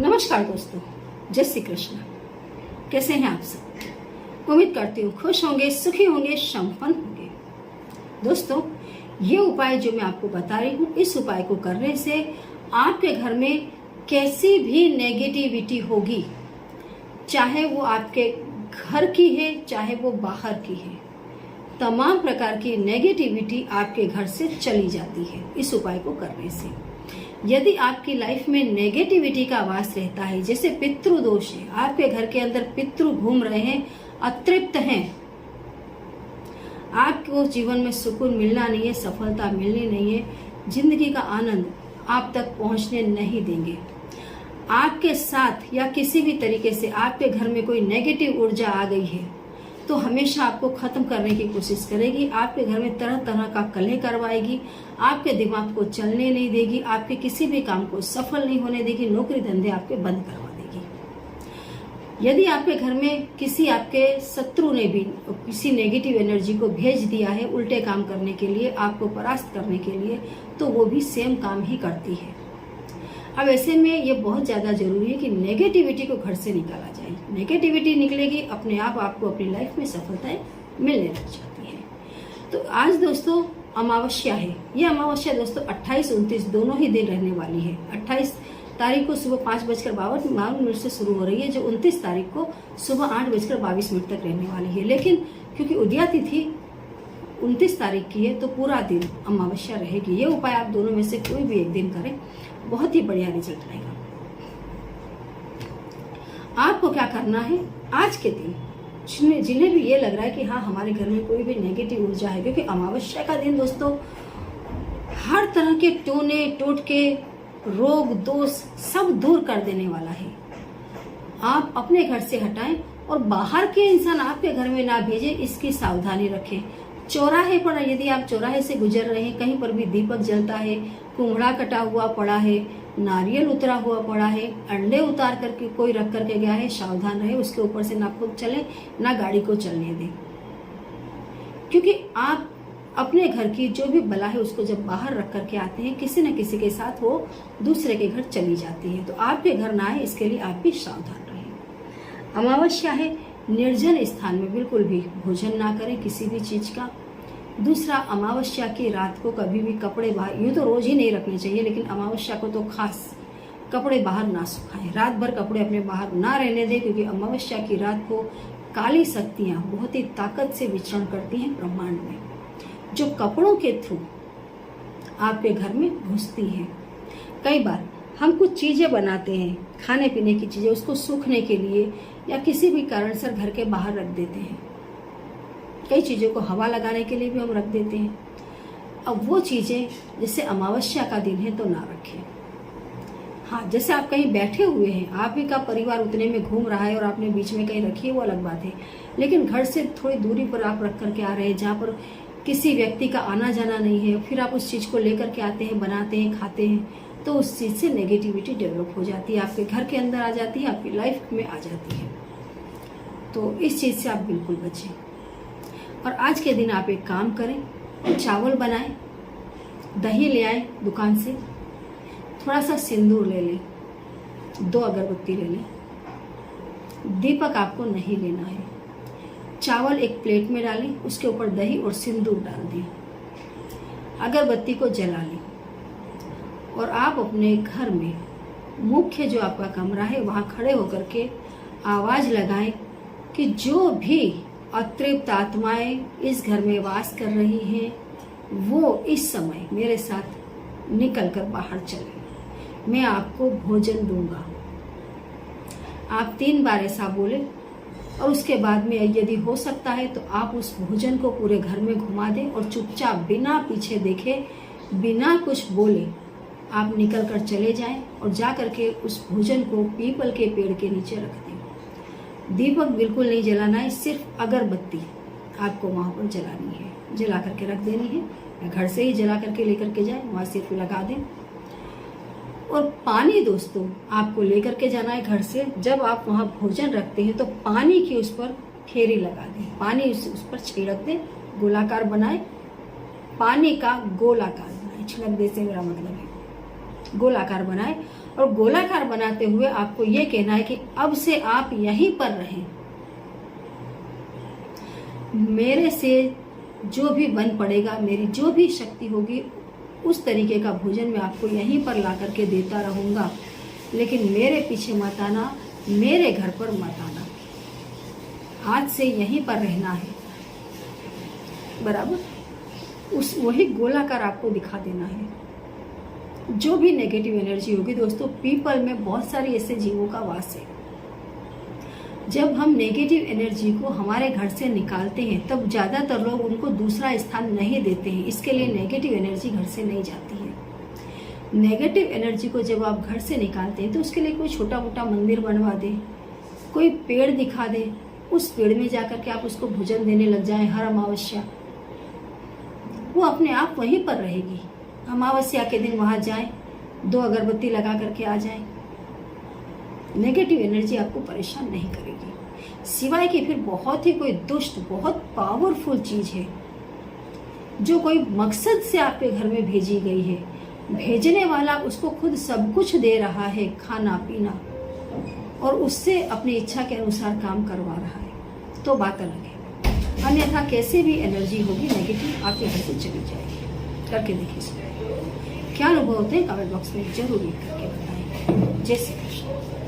नमस्कार दोस्तों, जय श्री कृष्ण। कैसे हैं आप सब? उम्मीद करती हूँ खुश होंगे, सुखी होंगे, संपन्न होंगे। दोस्तों, ये उपाय जो मैं आपको बता रही हूँ, इस उपाय को करने से आपके घर में कैसी भी नेगेटिविटी होगी, चाहे वो आपके घर की है चाहे वो बाहर की है, तमाम प्रकार की नेगेटिविटी आपके घर से चली जाती है इस उपाय को करने से। यदि आपकी लाइफ में नेगेटिविटी का वास रहता है, जैसे पितृ दोष है, आपके घर के अंदर पितृ घूम रहे हैं, अतृप्त हैं, आपको जीवन में सुकून मिलना नहीं है, सफलता मिलनी नहीं है, जिंदगी का आनंद आप तक पहुंचने नहीं देंगे, आपके साथ या किसी भी तरीके से आपके घर में कोई नेगेटिव ऊर्जा आ गई है तो हमेशा आपको खत्म करने की कोशिश करेगी, आपके घर में तरह तरह का कलह करवाएगी, आपके दिमाग को चलने नहीं देगी, आपके किसी भी काम को सफल नहीं होने देगी, नौकरी धंधे आपके बंद करवा देगी। यदि आपके घर में किसी आपके शत्रु ने भी किसी नेगेटिव एनर्जी को भेज दिया है उल्टे काम करने के लिए, आपको परास्त करने के लिए, तो वो भी सेम काम ही करती है। अब ऐसे में ये बहुत ज्यादा जरूरी है कि नेगेटिविटी को घर से निकाला जाए। नेगेटिविटी निकलेगी, अपने आप आपको अपनी लाइफ में सफलताएं मिलने लग जाती है। तो आज दोस्तों अमावस्या है। ये अमावस्या दोस्तों 28-29 दोनों ही दिन रहने वाली है। 28 तारीख को सुबह 5:52 से शुरू हो रही है, जो 29 तारीख को सुबह 8:22 तक रहने वाली है। लेकिन क्योंकि उदया तिथि 29 तारीख की है तो पूरा दिन अमावस्या रहेगी। ये उपाय आप दोनों में से कोई भी एक दिन करें, बहुत ही बढ़िया रिजल्ट रहेगा। आपको क्या करना है, आज के दिन जिन्हें भी ये लग रहा है कि हाँ हमारे घर में कोई भी नेगेटिव ऊर्जा है, क्योंकि अमावस्या का दिन दोस्तों हर तरह के टोने टोटके, रोग दोष सब दूर कर देने वाला है। आप अपने घर से हटाएं और बाहर के इंसान आपके घर में ना भेजें, इसकी सावधानी रखें। चौराहे पर यदि आप चौराहे से गुजर रहे हैं, कहीं पर भी दीपक जलता है, कुम्हड़ा कटा हुआ पड़ा है, नारियल उतरा हुआ पड़ा है, अंडे उतार करके कोई रख करके गया है, सावधान रहे, उसके ऊपर से ना खुद चले ना गाड़ी को चलने दें। क्योंकि आप अपने घर की जो भी बला है उसको जब बाहर रख करके आते हैं, किसी न किसी के साथ वो दूसरे के घर चली जाती है। तो आपके घर ना आए, इसके लिए आप भी सावधान रहें। अमावस्या है, निर्जन स्थान में बिल्कुल भी भोजन ना करें किसी भी चीज का। दूसरा, अमावस्या की रात को कभी भी कपड़े बाहर, यूं तो रोज ही नहीं रखने चाहिए, लेकिन अमावस्या को तो खास कपड़े बाहर ना सुखाएं। रात भर कपड़े अपने बाहर ना रहने दें, क्योंकि अमावस्या की रात को काली शक्तियां बहुत ही ताकत से विचरण करती हैं ब्रह्मांड में, जो कपड़ों के थ्रू आपके घर में घुसती हैं। कई बार हम कुछ चीजें बनाते हैं, खाने पीने की चीजें, उसको सूखने के लिए या किसी भी कारण से घर के बाहर रख देते हैं। कई चीजों को हवा लगाने के लिए भी हम रख देते हैं। अब वो चीजें जैसे अमावस्या का दिन है तो ना रखें। हाँ, जैसे आप कहीं बैठे हुए हैं, आप ही का परिवार उतने में घूम रहा है और आपने बीच में कहीं रखी है, वो अलग बात है। लेकिन घर से थोड़ी दूरी पर आप रख करके आ रहे हैं, जहाँ पर किसी व्यक्ति का आना जाना नहीं है, फिर आप उस चीज को लेकर के आते हैं, बनाते हैं, खाते हैं, तो उस चीज से नेगेटिविटी डेवलप हो जाती है, आपके घर के अंदर आ जाती है, आपकी लाइफ में आ जाती है। तो इस चीज से आप बिल्कुल बचें। और आज के दिन आप एक काम करें, चावल बनाएं, दही ले आए दुकान से, थोड़ा सा सिंदूर ले लें, 2 अगरबत्ती ले लें, दीपक आपको नहीं लेना है, चावल एक प्लेट में डालें, उसके ऊपर दही और सिंदूर डाल दें, अगरबत्ती को जला लें और आप अपने घर में मुख्य जो आपका कमरा है वहां खड़े होकर के आवाज लगाएं कि जो भी अतृप्त आत्माएं इस घर में वास कर रही हैं, वो इस समय मेरे साथ निकल कर बाहर चले, मैं आपको भोजन दूंगा। आप 3 बार ऐसा बोले और उसके बाद में यदि हो सकता है तो आप उस भोजन को पूरे घर में घुमा दें और चुपचाप बिना पीछे देखे, बिना कुछ बोले आप निकल कर चले जाएं और जा करके उस भोजन को पीपल के पेड़ के नीचे रख दें। दीपक बिल्कुल नहीं जलाना है, सिर्फ अगरबत्ती आपको वहां पर जलानी है, जला करके रख देनी है, या घर से ही जला करके लेकर के जाए, वहां सिर्फ लगा दें। और पानी दोस्तों आपको लेकर के जाना है घर से। जब आप वहां भोजन रखते हैं तो पानी की उस पर फेरी लगा दें, पानी उस पर छिड़क दें, गोलाकार बनाए, पानी का गोलाकार बनाए, छिड़क दे से मेरा मतलब है गोलाकार बनाए और गोलाकार बनाते हुए आपको ये कहना है कि अब से आप यहीं पर रहें, मेरे से जो भी बन पड़ेगा, मेरी जो भी शक्ति होगी, उस तरीके का भोजन मैं आपको यहीं पर ला करके देता रहूँगा, लेकिन मेरे पीछे मत आना, मेरे घर पर मत आना, आज से यहीं पर रहना है। बराबर उस वही गोलाकार आपको दिखा देना है। जो भी नेगेटिव एनर्जी होगी दोस्तों, पीपल में बहुत सारी ऐसे जीवों का वास है। जब हम नेगेटिव एनर्जी को हमारे घर से निकालते हैं तब ज़्यादातर लोग उनको दूसरा स्थान नहीं देते हैं, इसके लिए नेगेटिव एनर्जी घर से नहीं जाती है। नेगेटिव एनर्जी को जब आप घर से निकालते हैं तो उसके लिए कोई छोटा मोटा मंदिर बनवा दे, कोई पेड़ दिखा दे, उस पेड़ में जाकर के आप उसको भोजन देने लग जाएं हर अमावस्या, वो अपने आप वहीं पर रहेगी। अमावस्या के दिन वहाँ जाएं, 2 अगरबत्ती लगा करके आ जाएं, नेगेटिव एनर्जी आपको परेशान नहीं करेगी। सिवाय कि फिर बहुत ही कोई दुष्ट, बहुत पावरफुल चीज है जो कोई मकसद से आपके घर में भेजी गई है, भेजने वाला उसको खुद सब कुछ दे रहा है, खाना पीना, और उससे अपनी इच्छा के अनुसार काम करवा रहा है, तो बात अलग है। अन्यथा कैसे भी एनर्जी होगी नेगेटिव आपके घर से चली जाएगी। करके देखिए, क्या अनुभव होते हैं कमेंट बॉक्स में जरूर लिख करके बताएं। जय श्री कृष्ण।